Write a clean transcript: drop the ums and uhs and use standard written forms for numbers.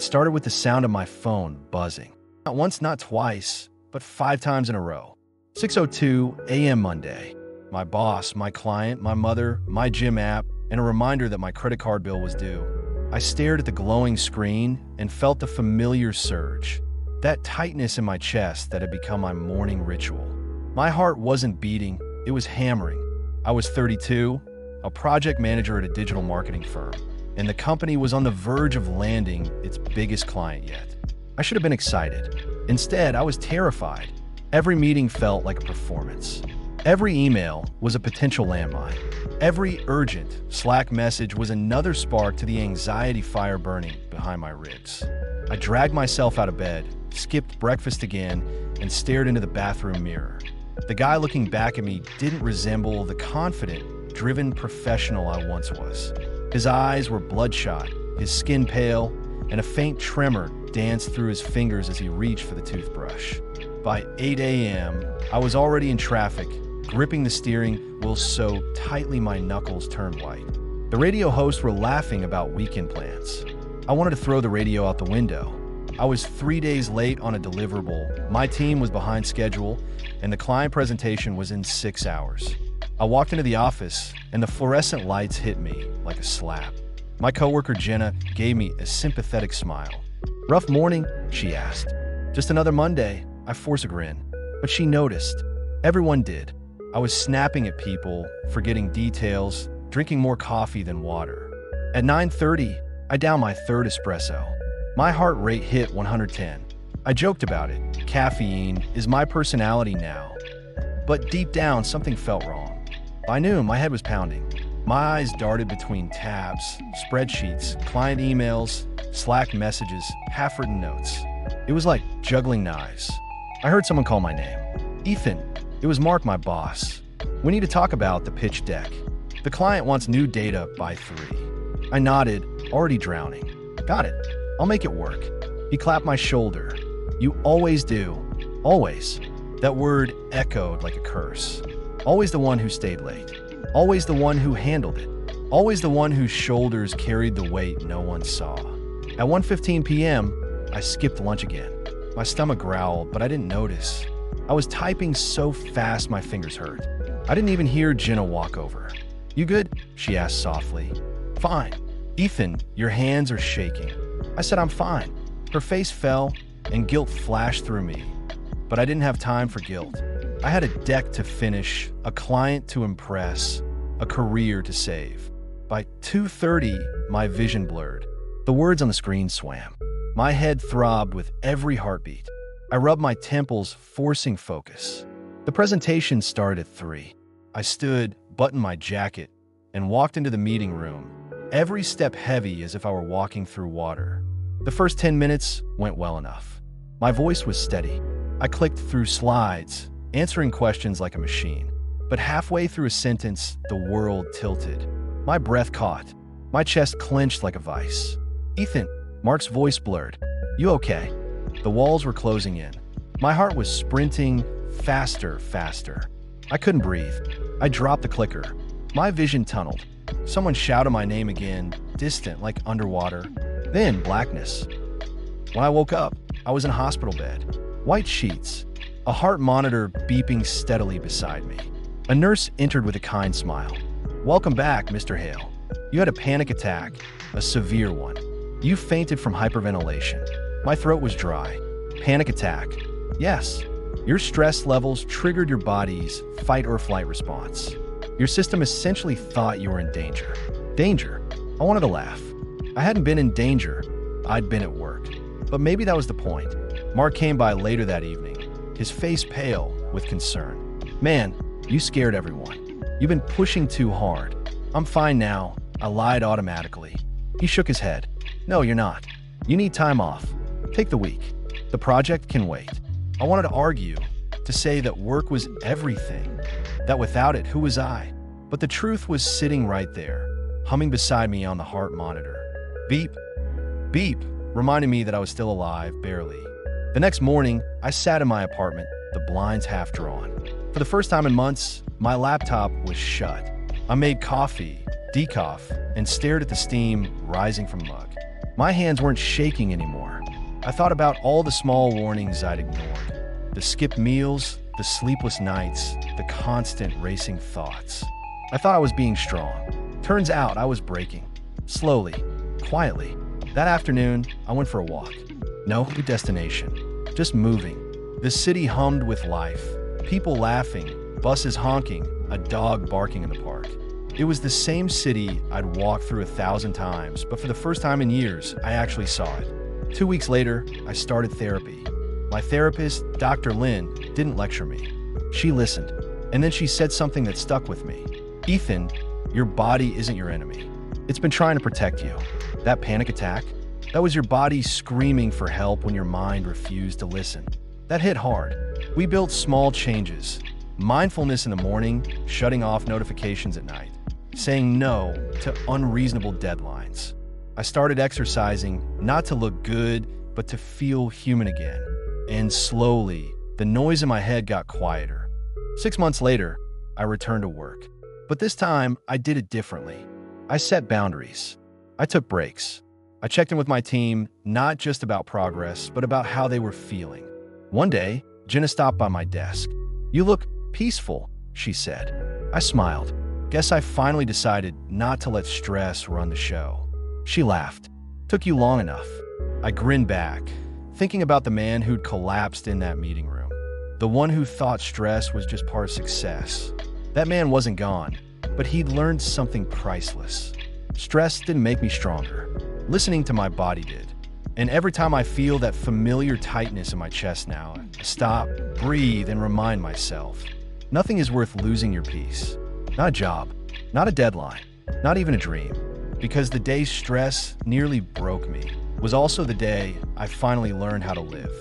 It started with the sound of my phone buzzing. Not once, not twice, but 5 times in a row. 6:02 a.m. Monday. My boss, my client, my mother, my gym app, and a reminder that my credit card bill was due. I stared at the glowing screen and felt the familiar surge, that tightness in my chest that had become my morning ritual. My heart wasn't beating, it was hammering. I was 32, a project manager at a digital marketing firm, and the company was on the verge of landing its biggest client yet. I should have been excited. Instead, I was terrified. Every meeting felt like a performance. Every email was a potential landmine. Every urgent Slack message was another spark to the anxiety fire burning behind my ribs. I dragged myself out of bed, skipped breakfast again, and stared into the bathroom mirror. The guy looking back at me didn't resemble the confident, driven professional I once was. His eyes were bloodshot, his skin pale, and a faint tremor danced through his fingers as he reached for the toothbrush. By 8 a.m., I was already in traffic, gripping the steering wheel so tightly my knuckles turned white. The radio hosts were laughing about weekend plans. I wanted to throw the radio out the window. I was 3 days late on a deliverable, my team was behind schedule, and the client presentation was in 6 hours. I walked into the office, and the fluorescent lights hit me like a slap. My coworker Jenna gave me a sympathetic smile. "Rough morning?" she asked. "Just another Monday." I forced a grin, but she noticed. Everyone did. I was snapping at people, forgetting details, drinking more coffee than water. At 9:30, I downed my third espresso. My heart rate hit 110. I joked about it. Caffeine is my personality now. But deep down, something felt wrong. By noon, my head was pounding. My eyes darted between tabs, spreadsheets, client emails, Slack messages, half-written notes. It was like juggling knives. I heard someone call my name. "Ethan." It was Mark, my boss. "We need to talk about the pitch deck. The client wants new data by 3. I nodded, already drowning. "Got it. I'll make it work." He clapped my shoulder. "You always do. Always." That word echoed like a curse. Always the one who stayed late. Always the one who handled it. Always the one whose shoulders carried the weight no one saw. At 1:15 p.m., I skipped lunch again. My stomach growled, but I didn't notice. I was typing so fast my fingers hurt. I didn't even hear Jenna walk over. "You good?" she asked softly. "Fine." "Ethan, your hands are shaking." I said I'm fine. Her face fell, and guilt flashed through me. But I didn't have time for guilt. I had a deck to finish, a client to impress, a career to save. By 2:30, my vision blurred. The words on the screen swam. My head throbbed with every heartbeat. I rubbed my temples, forcing focus. The presentation started at 3. I stood, buttoned my jacket, and walked into the meeting room, every step heavy as if I were walking through water. The first 10 minutes went well enough. My voice was steady. I clicked through slides, answering questions like a machine. But halfway through a sentence, the world tilted. My breath caught. My chest clenched like a vice. "Ethan," Mark's voice blurred. "You okay?" The walls were closing in. My heart was sprinting faster, faster. I couldn't breathe. I dropped the clicker. My vision tunneled. Someone shouted my name again, distant like underwater. Then blackness. When I woke up, I was in a hospital bed. White sheets. A heart monitor beeping steadily beside me. A nurse entered with a kind smile. "Welcome back, Mr. Hale. You had a panic attack, a severe one. You fainted from hyperventilation." My throat was dry. "Panic attack." "Yes. Your stress levels triggered your body's fight or flight response. Your system essentially thought you were in danger." Danger? I wanted to laugh. I hadn't been in danger. I'd been at work. But maybe that was the point. Mark came by later that evening, his face pale with concern. "Man, you scared everyone. You've been pushing too hard." "I'm fine now." I lied automatically. He shook his head. "No, you're not. You need time off. Take the week. The project can wait." I wanted to argue, to say that work was everything, that without it, who was I? But the truth was sitting right there, humming beside me on the heart monitor. Beep, beep, reminding me that I was still alive, barely. The next morning, I sat in my apartment, the blinds half drawn. For the first time in months, my laptop was shut. I made coffee, decaf, and stared at the steam rising from the mug. My hands weren't shaking anymore. I thought about all the small warnings I'd ignored. The skipped meals, the sleepless nights, the constant racing thoughts. I thought I was being strong. Turns out I was breaking. Slowly, quietly. That afternoon, I went for a walk. No destination, just moving. The city hummed with life. People laughing, buses honking, a dog barking in the park. It was the same city I'd walked through 1,000 times, but for the first time in years, I actually saw it. 2 weeks later, I started therapy. My therapist, Dr. Lynn, didn't lecture me. She listened, and then she said something that stuck with me. Ethan, your body isn't your enemy. It's been trying to protect you. That panic attack, that was your body screaming for help when your mind refused to listen. That hit hard. We built small changes. Mindfulness in the morning, shutting off notifications at night, saying no to unreasonable deadlines. I started exercising, not to look good, but to feel human again. And slowly, the noise in my head got quieter. 6 months later, I returned to work. But this time, I did it differently. I set boundaries. I took breaks. I checked in with my team, not just about progress, but about how they were feeling. One day, Jenna stopped by my desk. "You look peaceful," she said. I smiled. Guess I finally decided not to let stress run the show. She laughed. "Took you long enough." I grinned back, thinking about the man who'd collapsed in that meeting room. The one who thought stress was just part of success. That man wasn't gone, but he'd learned something priceless. Stress didn't make me stronger. Listening to my body did. And every time I feel that familiar tightness in my chest now, I stop, breathe, and remind myself, nothing is worth losing your peace. Not a job, not a deadline, not even a dream. Because the day stress nearly broke me was also the day I finally learned how to live.